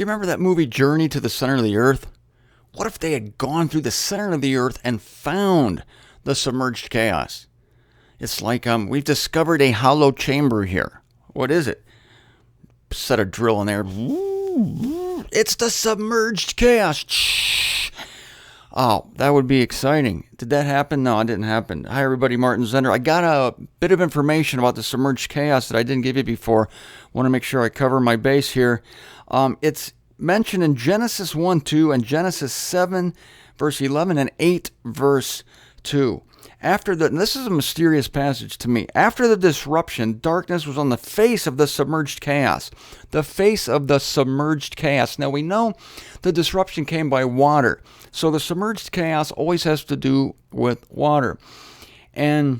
remember that movie Journey to the Center of the Earth? What if they had gone through the center of the Earth and found the submerged chaos? It's like we've discovered a hollow chamber here. What is it? Set a drill in there. It's the submerged chaos. Oh, that would be exciting. Did that happen? No, it didn't happen. Hi, everybody. Martin Zender. I got a bit of information about the submerged chaos that I didn't give you before. Want to make sure I cover my base here. It's mentioned in Genesis 1:2 and Genesis 7, verse 11 and 8, verse 2. This is a mysterious passage to me. After the disruption, darkness was on the face of the submerged chaos. The face of the submerged chaos. Now we know the disruption came by water. So the submerged chaos always has to do with water. And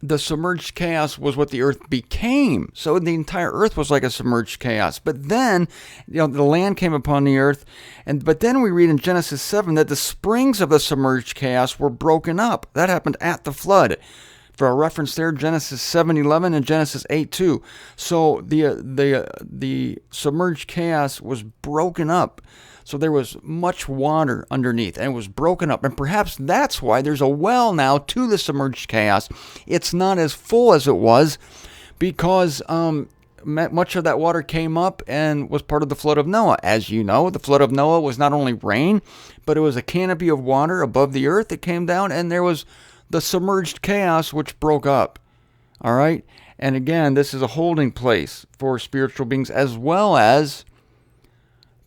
the submerged chaos was what the earth became. So the entire earth was like a submerged chaos. But then, the land came upon the earth. But then we read in Genesis 7 that the springs of the submerged chaos were broken up. That happened at the flood. For a reference there, Genesis 7:11 and Genesis 8:2. So the submerged chaos was broken up. So there was much water underneath, and it was broken up. And perhaps that's why there's a well now to the submerged chaos. It's not as full as it was because much of that water came up and was part of the flood of Noah. As you know, the flood of Noah was not only rain, but it was a canopy of water above the earth that came down, and there was the submerged chaos which broke up. All right? And again, this is a holding place for spiritual beings as well as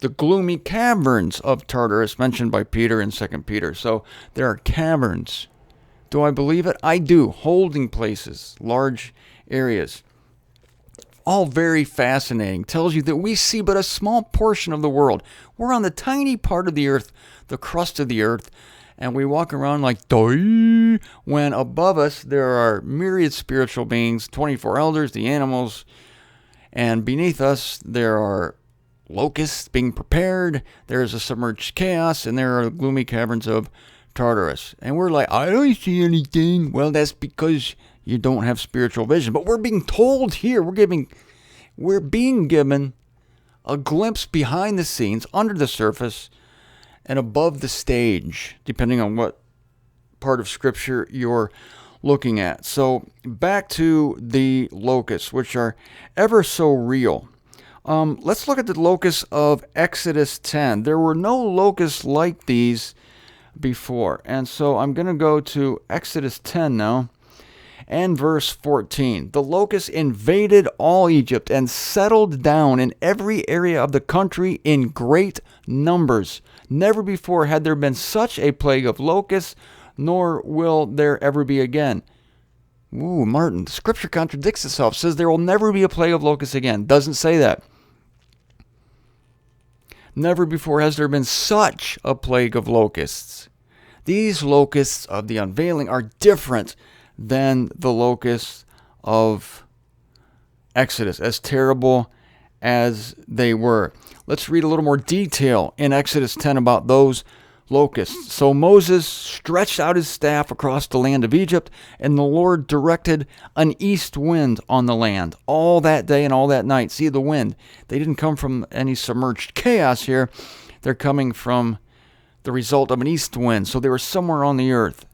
the gloomy caverns of Tartarus mentioned by Peter in 2 Peter. So there are caverns. Do I believe it? I do. Holding places, large areas. All very fascinating. Tells you that we see but a small portion of the world. We're on the tiny part of the earth, the crust of the earth, and we walk around like doi, when above us there are myriad spiritual beings, 24 elders, the animals, and beneath us there are locusts being prepared, there is a submerged chaos, and there are gloomy caverns of Tartarus. And we're like, I don't see anything. Well, that's because you don't have spiritual vision. But we're being told here, we're being given a glimpse behind the scenes, under the surface, and above the stage, depending on what part of Scripture you're looking at. So back to the locusts, which are ever so real. Let's look at the locusts of Exodus 10. There were no locusts like these before. And so I'm going to go to Exodus 10 now and verse 14. The locusts invaded all Egypt and settled down in every area of the country in great numbers. Never before had there been such a plague of locusts, nor will there ever be again. Ooh, Martin, the Scripture contradicts itself. It says there will never be a plague of locusts again. Doesn't say that. Never before has there been such a plague of locusts. These locusts of the unveiling are different than the locusts of Exodus, as terrible as they were. Let's read a little more detail in Exodus 10 about those locusts. So Moses stretched out his staff across the land of Egypt, and the Lord directed an east wind on the land all that day and all that night. See the wind. They didn't come from any submerged chaos here. They're coming from the result of an east wind. So they were somewhere on the earth.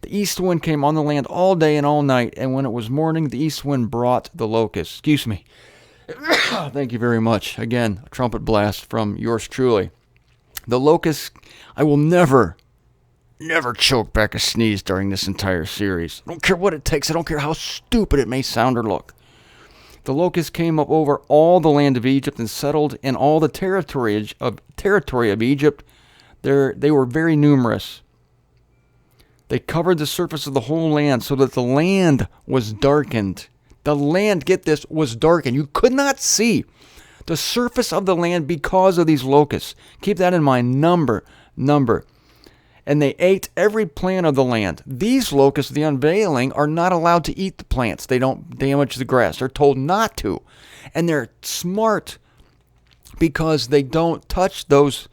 The east wind came on the land all day and all night, and when it was morning, the east wind brought the locusts. Excuse me. Thank you very much. Again, a trumpet blast from yours truly. The locusts, I will never choke back a sneeze during this entire series. I don't care what it takes. I don't care how stupid it may sound or look. The locusts came up over all the land of Egypt and settled in all the territory of Egypt. They were very numerous. They covered the surface of the whole land so that the land was darkened. The land, get this, was darkened. You could not see the surface of the land because of these locusts. Keep that in mind. Number. And they ate every plant of the land. These locusts, the unveiling, are not allowed to eat the plants. They don't damage the grass. They're told not to. And they're smart because they don't touch those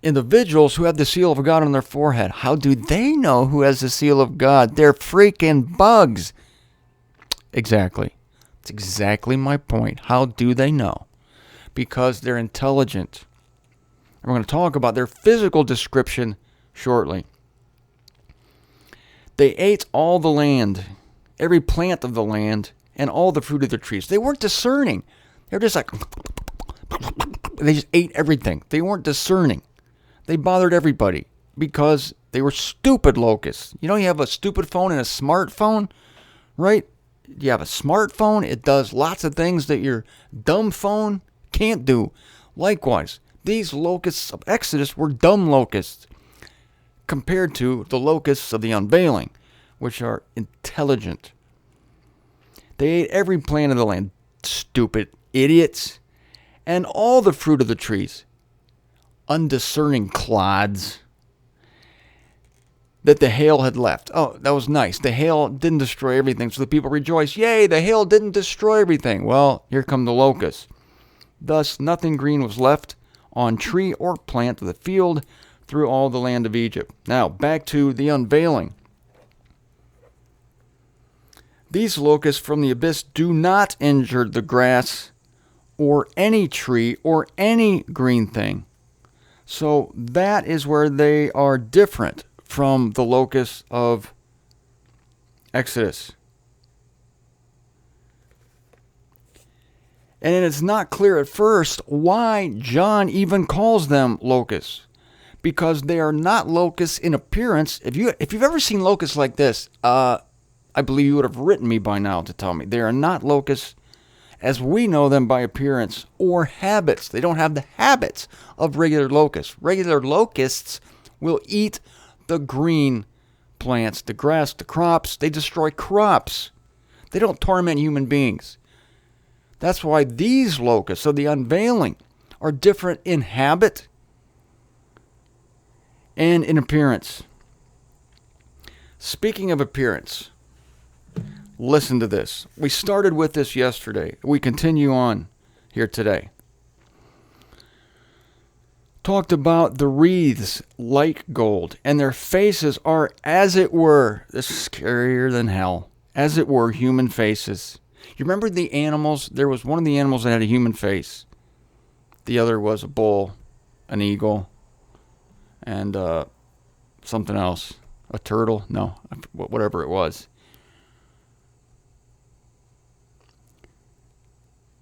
individuals who have the seal of God on their forehead. How do they know who has the seal of God? They're freaking bugs. Exactly. That's exactly my point. How do they know? because they're intelligent. We're going to talk about their physical description shortly. They ate all the land, every plant of the land, and all the fruit of the trees. They weren't discerning. They were just like, they just ate everything. They weren't discerning. They bothered everybody because they were stupid locusts. You have a stupid phone and a smartphone, right? You have a smartphone. It does lots of things that your dumb phone can't do. Likewise, these locusts of Exodus were dumb locusts compared to the locusts of the unveiling, which are intelligent. They ate every plant of the land, stupid idiots, and all the fruit of the trees, undiscerning clods that the hail had left. Oh, that was nice. The hail didn't destroy everything, so the people rejoiced. Yay, the hail didn't destroy everything. Well, here come the locusts. Thus, nothing green was left on tree or plant of the field through all the land of Egypt. Now, back to the unveiling. These locusts from the abyss do not injure the grass or any tree or any green thing. So that is where they are different from the locusts of Exodus. And it's not clear at first why John even calls them locusts, because they are not locusts in appearance. If you've ever seen locusts like this, I believe you would have written me by now to tell me. They are not locusts as we know them by appearance or habits. They don't have the habits of regular locusts. Regular locusts will eat the green plants, the grass, the crops. They destroy crops. They don't torment human beings. That's why these locusts of the unveiling are different in habit and in appearance. Speaking of appearance, listen to this. We started with this yesterday. We continue on here today. Talked about the wreaths like gold, and their faces are, as it were, this is scarier than hell, as it were, human faces. You remember the animals? There was one of the animals that had a human face. The other was a bull, an eagle, and something else. A turtle? No, whatever it was.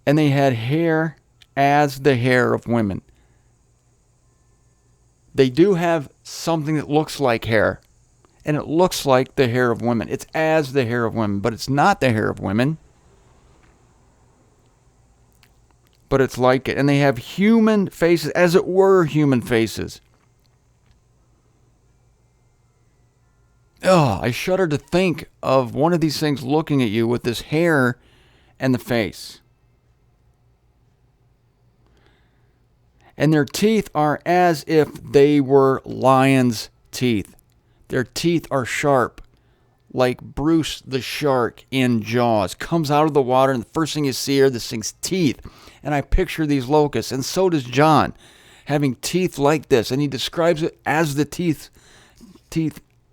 And they had hair as the hair of women. They do have something that looks like hair. And it looks like the hair of women. It's as the hair of women, but it's not the hair of women. But it's like it. And they have human faces, as it were human faces. Oh, I shudder to think of one of these things looking at you with this hair and the face. And their teeth are as if they were lions' teeth. Their teeth are sharp, like Bruce the shark in Jaws. Comes out of the water, and the first thing you see are this thing's teeth. And I picture these locusts, and so does John, having teeth like this. And he describes it as the teeth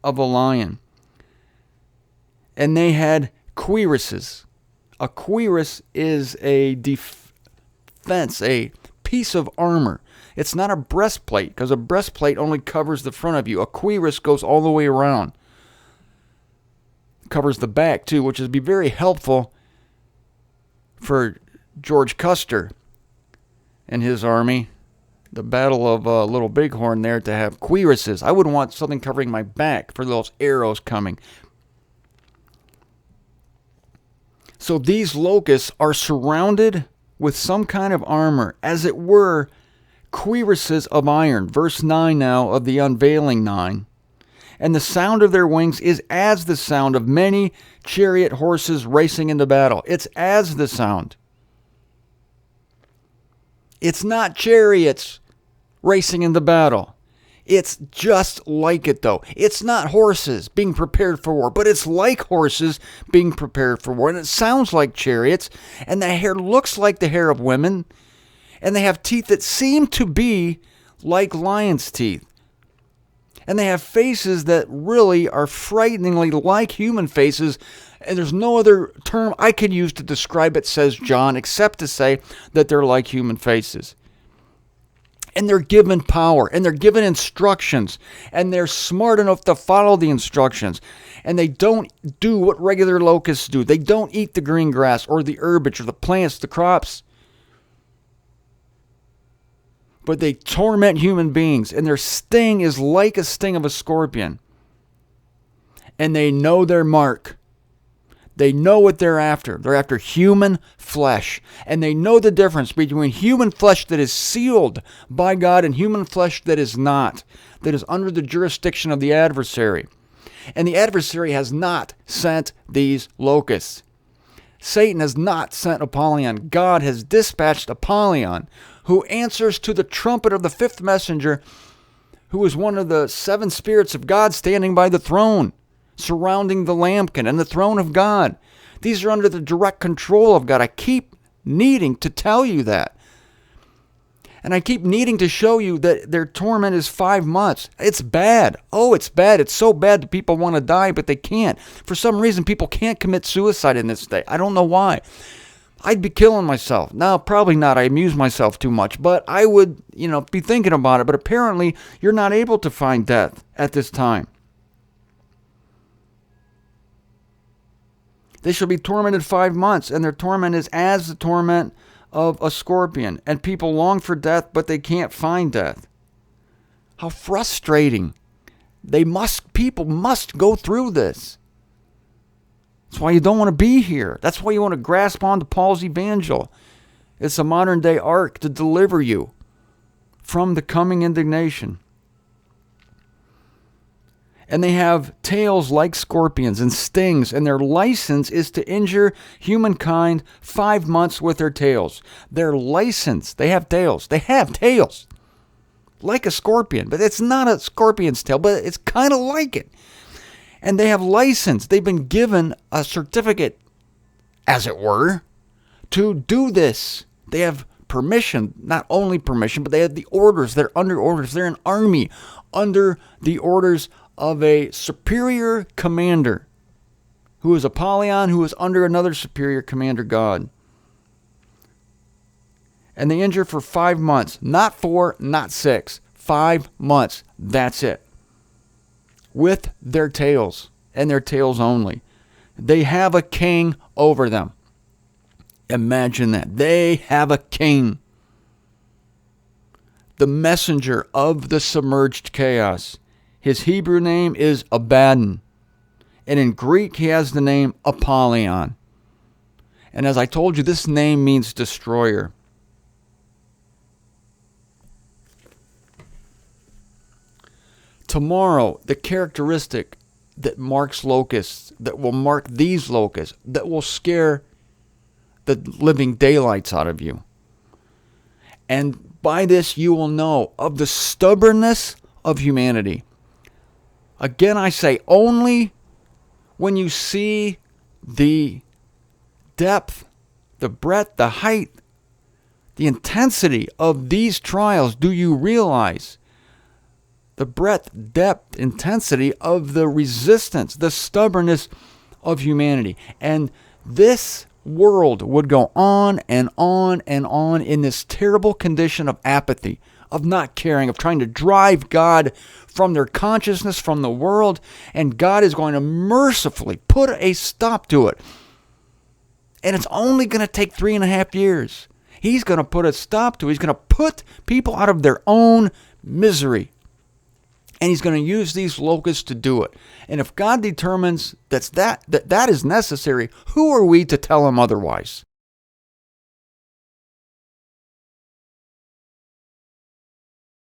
of a lion. And they had cuirasses. A cuirass is a defense, a piece of armor. It's not a breastplate, because a breastplate only covers the front of you. A cuirass goes all the way around. Covers the back too, which would be very helpful for George Custer and his army. The Battle of Little Bighorn there, to have cuirasses. I would want something covering my back for those arrows coming. So these locusts are surrounded with some kind of armor, as it were, cuirasses of iron. Verse 9 now of the unveiling 9. And the sound of their wings is as the sound of many chariot horses racing into battle. It's as the sound. It's not chariots racing into battle. It's just like it, though. It's not horses being prepared for war, but it's like horses being prepared for war. And it sounds like chariots, and the hair looks like the hair of women, and they have teeth that seem to be like lions' teeth. And they have faces that really are frighteningly like human faces, And there's no other term I could use to describe it, says John, except to say that they're like human faces. And they're given power, and they're given instructions, and they're smart enough to follow the instructions. And they don't do what regular locusts do. They don't eat the green grass or the herbage or the plants, the crops. But they torment human beings, and their sting is like a sting of a scorpion. And they know their mark. They know what they're after. They're after human flesh. And they know the difference between human flesh that is sealed by God and human flesh that is not, that is under the jurisdiction of the adversary. And the adversary has not sent these locusts. Satan has not sent Apollyon. God has dispatched Apollyon, who answers to the trumpet of the fifth messenger, who is one of the seven spirits of God standing by the throne, surrounding the lambkin and the throne of God. These are under the direct control of God. I keep needing to tell you that. And I keep needing to show you that their torment is 5 months. It's bad. Oh, it's bad. It's so bad that people want to die, but they can't. For some reason, people can't commit suicide in this day. I don't know why. I'd be killing myself. No, probably not. I amuse myself too much. But I would, be thinking about it. But apparently, you're not able to find death at this time. They shall be tormented 5 months, and their torment is as the torment of a scorpion. And people long for death, but they can't find death. How frustrating. People must go through this. That's why you don't want to be here. That's why you want to grasp onto Paul's evangel. It's a modern day ark to deliver you from the coming indignation. And they have tails like scorpions and stings, and their license is to injure humankind 5 months with their tails. Their license, they have tails. They have tails. Like a scorpion, but it's not a scorpion's tail, but it's kind of like it. And they have license. They've been given a certificate, as it were, to do this. They have permission, not only permission, but they have the orders. They're under orders. They're an army under the orders of a superior commander, who is Apollyon, who is under another superior commander, God. And they injure for 5 months. Not 4, not 6. 5 months. That's it. With their tails, and their tails only. They have a king over them. Imagine that. They have a king. The messenger of the submerged chaos. His Hebrew name is Abaddon. And in Greek, he has the name Apollyon. And as I told you, this name means destroyer. Tomorrow, the characteristic that marks locusts, that will mark these locusts, that will scare the living daylights out of you. And by this, you will know of the stubbornness of humanity. Again, I say, only when you see the depth, the breadth, the height, the intensity of these trials do you realize the breadth, depth, intensity of the resistance, the stubbornness of humanity. And this world would go on and on and on in this terrible condition of apathy, of not caring, of trying to drive God from their consciousness, from the world, and God is going to mercifully put a stop to it. And it's only going to take 3.5 years. He's going to put a stop to it. He's going to put people out of their own misery. And he's going to use these locusts to do it. And if God determines that is necessary, who are we to tell him otherwise?